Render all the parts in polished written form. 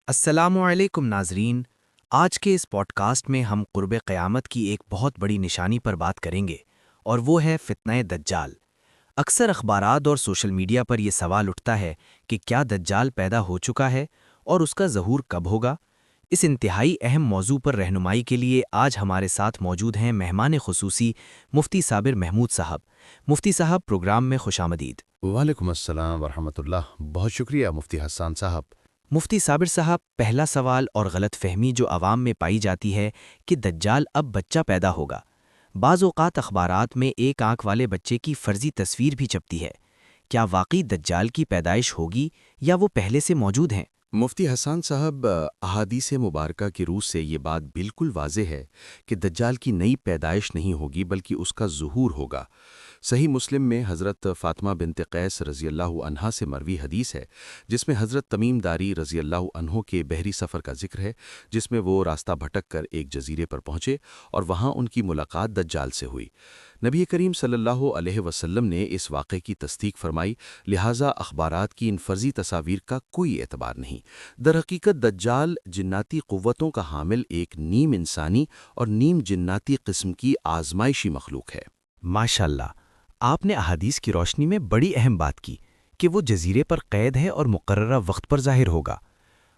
अस्सलामुअलैकुम नाज़रीन। आज के इस पॉडकास्ट में हम क़ुर्ब क़यामत की एक बहुत बड़ी निशानी पर बात करेंगे और वो है फ़ित्ना-ए दज्जाल। अक्सर अखबारात और सोशल मीडिया पर यह सवाल उठता है कि क्या दज्जाल पैदा हो चुका है और उसका ज़हूर कब होगा। इस इंतहाई अहम मौजू पर रहनुमाई के लिए आज हमारे साथ मौजूद हैं मेहमान ख़ुसूसी मुफ्ती साबिर महमूद साहब। मुफ्ती साहब, प्रोग्राम में खुशामदीद। वालेकुम अस्सलाम वरहमतुल्लाह। बहुत शुक्रिया मुफ्ती हसन साहब। मुफ्ती साबिर साहब, पहला सवाल और गलत फहमी जो आवाम में पाई जाती है कि दज्जाल अब बच्चा पैदा होगा। बाज़ औक़ात अखबारात में एक आंख वाले बच्चे की फ़र्ज़ी तस्वीर भी छपती है। क्या वाकई दज्जाल की पैदाइश होगी या वो पहले से मौजूद हैं? मुफ्ती हसन साहब, अहादीस मुबारका की रूह से ये बात बिल्कुल वाज़ेह है कि दज्जाल की नई पैदाइश नहीं होगी बल्कि उसका ज़ुहूर होगा। सही मुस्लिम में हज़रत फ़ातिमा बिन्त क़ैस रज़ी अल्लाहु अन्हा से मरवी हदीस है, जिसमें हज़रत तमीम दारी रज़ी अल्लाहु अन्हो के बहरी सफ़र का ज़िक्र है, जिसमें वो रास्ता भटक कर एक जज़ीरे पर पहुँचे और वहाँ उनकी मुलाकात दज्जाल से हुई। नबी करीम सल्लल्लाहु अलैहि वसल्लम ने इस वाक़े की तस्दीक फरमाई, लिहाजा अखबारात की इन फ़र्ज़ी तस्वीर का कोई एतबार नहीं। दरहकीकत दज्जाल जिन्नाती क़ुव्वतों का हामिल एक नीम इंसानी और नीम जिन्नाती किस्म की आज़माइशी मखलूक है। माशाल्लाह, आपने अहादीस की रोशनी में बड़ी अहम बात की कि वो जजीरे पर कैद है और मुकर्ररा वक्त पर ज़ाहिर होगा।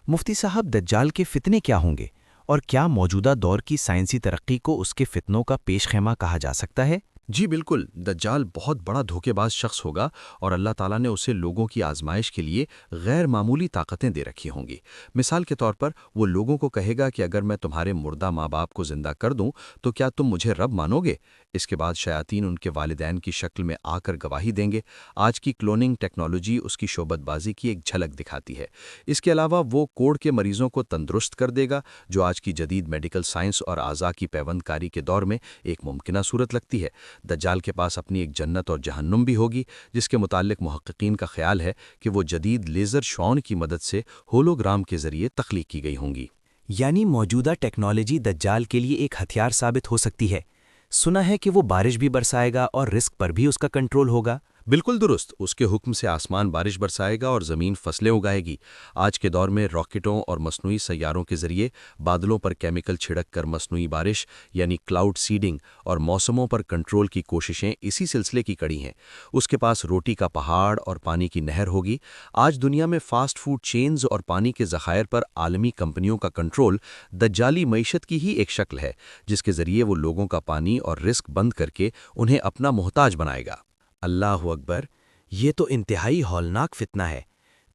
मुफ्ती साहब, दज्जाल के फितने क्या होंगे और क्या मौजूदा दौर की साइंसी तरक्की को उसके फितनों का पेशखेमा कहा जा सकता है? जी बिल्कुल, दज्जाल बहुत बड़ा धोखेबाज शख्स होगा और अल्लाह ताला ने उसे लोगों की आजमाइश के लिए गैर मामूली ताकतें दे रखी होंगी। मिसाल के तौर पर वो लोगों को कहेगा कि अगर मैं तुम्हारे मुर्दा माँ बाप को ज़िंदा कर दूं तो क्या तुम मुझे रब मानोगे। इसके बाद शयातीन उनके वालिदैन की शक्ल में आकर गवाही देंगे। आज की क्लोनिंग टेक्नोलॉजी उसकी शोबतबाजी की एक झलक दिखाती है। इसके अलावा वो कोढ़ के मरीजों को तंदुरुस्त कर देगा, जो आज की जदीद मेडिकल साइंस और आज़ा की पैवंदकारी के दौर में एक मुमकिना सूरत लगती है। दज्जाल के पास अपनी एक जन्नत और जहन्नुम भी होगी, जिसके मुतालिक मुहक्किकीन का ख्याल है कि वो जदीद लेज़र शॉन की मदद से होलोग्राम के ज़रिए तख्लीक की गई होंगी। यानी मौजूदा टेक्नोलॉजी दज्जाल के लिए एक हथियार साबित हो सकती है। सुना है कि वो बारिश भी बरसाएगा और रिस्क पर भी उसका कंट्रोल होगा। बिल्कुल दुरुस्त, उसके हुक्म से आसमान बारिश बरसाएगा और ज़मीन फसलें उगाएगी। आज के दौर में रॉकेटों और मसनूई सैयारों के ज़रिए बादलों पर केमिकल छिड़क कर मसनूई बारिश यानी क्लाउड सीडिंग और मौसमों पर कंट्रोल की कोशिशें इसी सिलसिले की कड़ी हैं। उसके पास रोटी का पहाड़ और पानी की नहर होगी। आज दुनिया में फ़ास्ट फूड चेन्स और पानी के ज़खायर पर आलमी कंपनियों का कंट्रोल दज्जाली मईशत की ही एक शक्ल है, जिसके ज़रिए वो लोगों का पानी और रिस्क बंद करके उन्हें अपना मोहताज बनाएगा। अल्लाहु अकबर! ये तो इंतहाई हौलनाक फितना है।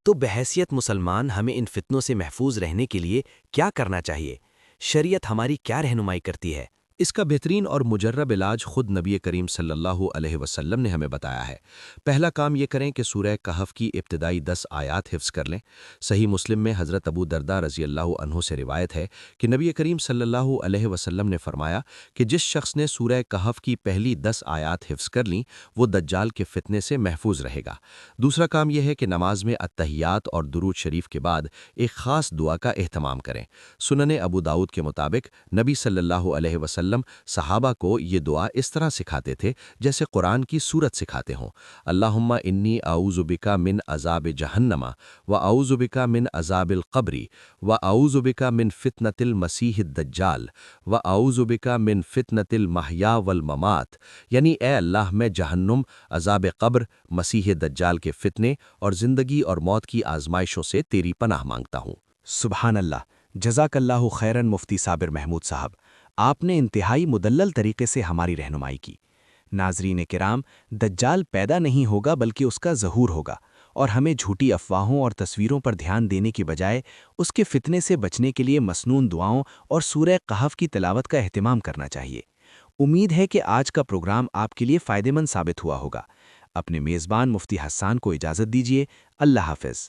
तो बहैसियत मुसलमान हमें इन फितनों से महफूज रहने के लिए क्या करना चाहिए? शरीयत हमारी क्या रहनुमाई करती है? इसका बेहतरीन और मुजर्रब इलाज खुद नबी करीम सल्लल्लाहु अलैहि वसल्लम ने हमें बताया है। पहला काम ये करें कि सूरह कहफ की इब्तिदाई 10 आयात हिफ्ज़ कर लें। सही मुस्लिम में हज़रत अबू दरदा रज़ी अल्लाहु अन्हु से रिवायत है कि नबी करीम सल्लल्लाहु अलैहि वसल्लम ने फरमाया कि जिस शख्स ने सूरह कहफ की पहली 10 आयात हिफ्ज़ कर लीं, वो दज्जाल के फितने से महफूज रहेगा। दूसरा काम यह है कि नमाज में अत्तहियात और दुरूद शरीफ के बाद एक ख़ास दुआ का एहतमाम करें। सुनने अबू दाऊद के मुताबिक नबी सल्लल्लाहु अलैहि वसल्लम सहाबा को ये दुआ इस तरह सिखाते थे जैसे कुरान की सूरत सिखाते हों। अल्लाहुम्मा इन्नी आऊज़ु बिका मिन अज़ाब जहन्नमा व आऊज़ु बिका मिन अज़ाबिल क़ब्री व आऊज़ु बिका मिन फ़ितनतिल मसीह दज्जाल व आऊज़ु बिका मिन फ़ितनतिल महया वल ममात। यानी ए अल्लाह, मैं जहन्नुम, अज़ाब क़ब्र, मसीह दज्जाल के फ़ितने और ज़िंदगी और मौत की आज़माइशों से तेरी पनाह मांगता हूँ। सुबहान अल्लाह! जज़ाकल्लाहु खैरन मुफ्ती साबिर महमूद साहब, आपने इंतहाई मुदल्लल तरीके से हमारी रहनुमाई की। नाज़रीन किराम, दज्जाल पैदा नहीं होगा बल्कि उसका ज़हूर होगा और हमें झूठी अफवाहों और तस्वीरों पर ध्यान देने की बजाय उसके फितने से बचने के लिए मसनून दुआओं और सूरह कहफ की तिलावत का एहतिमाम करना चाहिए। उम्मीद है कि आज का प्रोग्राम आपके लिए फ़ायदेमंद साबित हुआ होगा। अपने मेज़बान मुफ्ती हसन को इजाज़त दीजिए। अल्लाह हाफ़िज़।